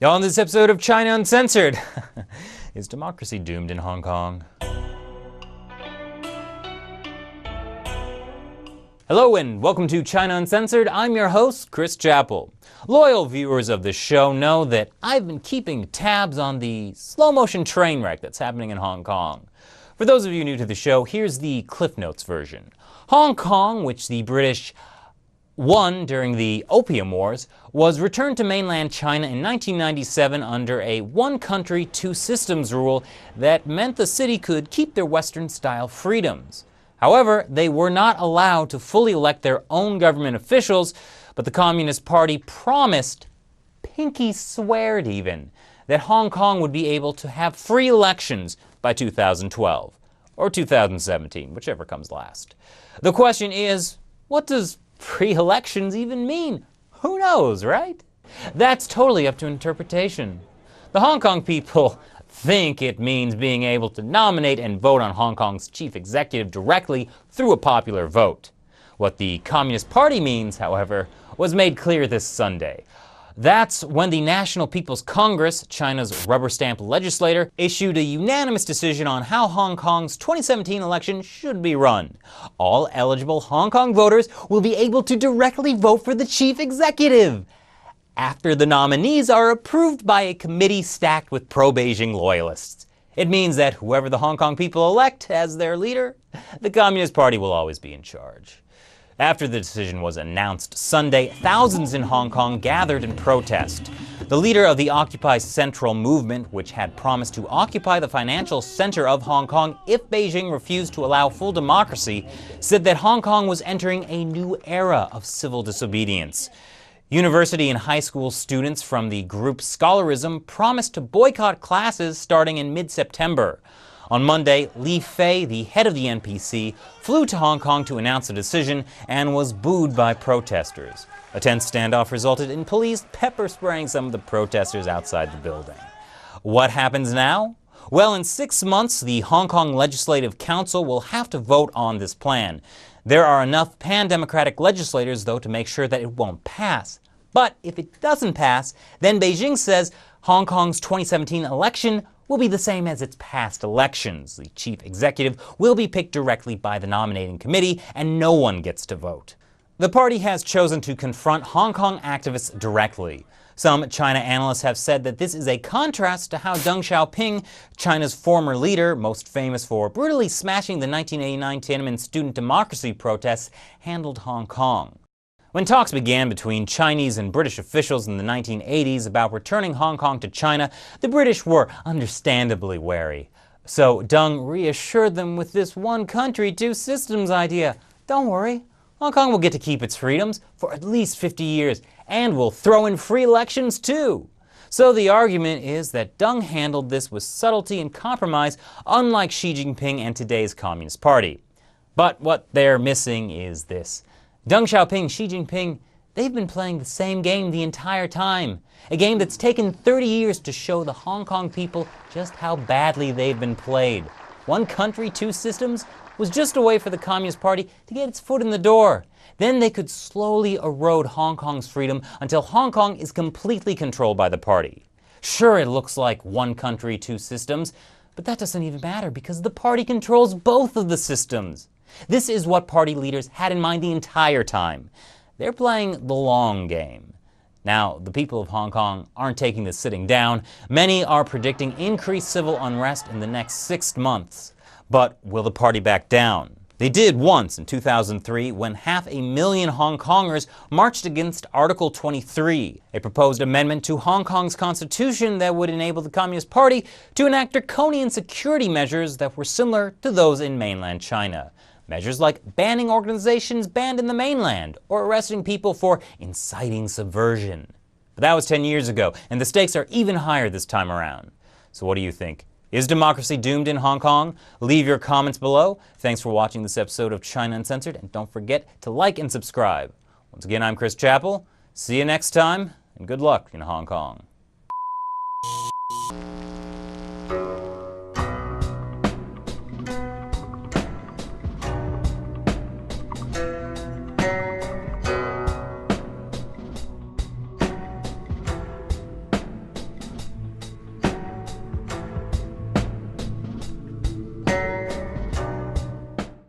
On this episode of China Uncensored, is democracy doomed in Hong Kong? Hello and welcome to China Uncensored. I'm your host, Chris Chappell. Loyal viewers of this show know that I've been keeping tabs on the slow-motion train wreck that's happening in Hong Kong. For those of you new to the show, here's the Cliff Notes version. Hong Kong, which the British won during the Opium Wars, was returned to mainland China in 1997 under a one country, two systems rule that meant the city could keep their Western-style freedoms. However, they were not allowed to fully elect their own government officials, but the Communist Party promised, pinky sweared even, that Hong Kong would be able to have free elections by 2012, or 2017, whichever comes last. The question is, what does free elections even mean? Who knows, right? That's totally up to interpretation. The Hong Kong people think it means being able to nominate and vote on Hong Kong's chief executive directly through a popular vote. What the Communist Party means, however, was made clear this Sunday. That's when the National People's Congress, China's rubber-stamped legislator, issued a unanimous decision on how Hong Kong's 2017 election should be run. All eligible Hong Kong voters will be able to directly vote for the chief executive, after the nominees are approved by a committee stacked with pro-Beijing loyalists. It means that whoever the Hong Kong people elect as their leader, the Communist Party will always be in charge. After the decision was announced Sunday, thousands in Hong Kong gathered in protest. The leader of the Occupy Central movement, which had promised to occupy the financial center of Hong Kong if Beijing refused to allow full democracy, said that Hong Kong was entering a new era of civil disobedience. University and high school students from the group Scholarism promised to boycott classes starting in mid-September. On Monday, Li Fei, the head of the NPC, flew to Hong Kong to announce the decision and was booed by protesters. A tense standoff resulted in police pepper spraying some of the protesters outside the building. What happens now? Well, in 6 months, the Hong Kong Legislative Council will have to vote on this plan. There are enough pan-democratic legislators, though, to make sure that it won't pass. But if it doesn't pass, then Beijing says Hong Kong's 2017 election will be the same as its past elections. The chief executive will be picked directly by the nominating committee, and no one gets to vote. The party has chosen to confront Hong Kong activists directly. Some China analysts have said that this is a contrast to how Deng Xiaoping, China's former leader, most famous for brutally smashing the 1989 Tiananmen student democracy protests, handled Hong Kong. When talks began between Chinese and British officials in the 1980s about returning Hong Kong to China, the British were understandably wary. So Deng reassured them with this one country, two systems idea. Don't worry, Hong Kong will get to keep its freedoms for at least 50 years, and we'll throw in free elections too. So the argument is that Deng handled this with subtlety and compromise, unlike Xi Jinping and today's Communist Party. But what they're missing is this. Deng Xiaoping, Xi Jinping, they've been playing the same game the entire time. A game that's taken 30 years to show the Hong Kong people just how badly they've been played. One country, two systems was just a way for the Communist Party to get its foot in the door. Then they could slowly erode Hong Kong's freedom until Hong Kong is completely controlled by the party. Sure, it looks like one country, two systems, but that doesn't even matter because the party controls both of the systems. This is what party leaders had in mind the entire time. They're playing the long game. Now, the people of Hong Kong aren't taking this sitting down. Many are predicting increased civil unrest in the next 6 months. But will the party back down? They did once in 2003 when 500,000 Hong Kongers marched against Article 23, a proposed amendment to Hong Kong's constitution that would enable the Communist Party to enact draconian security measures that were similar to those in mainland China. Measures like banning organizations banned in the mainland or arresting people for inciting subversion. But that was 10 years ago, and the stakes are even higher this time around. So what do you think? Is democracy doomed in Hong Kong? Leave your comments below. Thanks for watching this episode of China Uncensored, and don't forget to like and subscribe. Once again, I'm Chris Chappell. See you next time, and good luck in Hong Kong.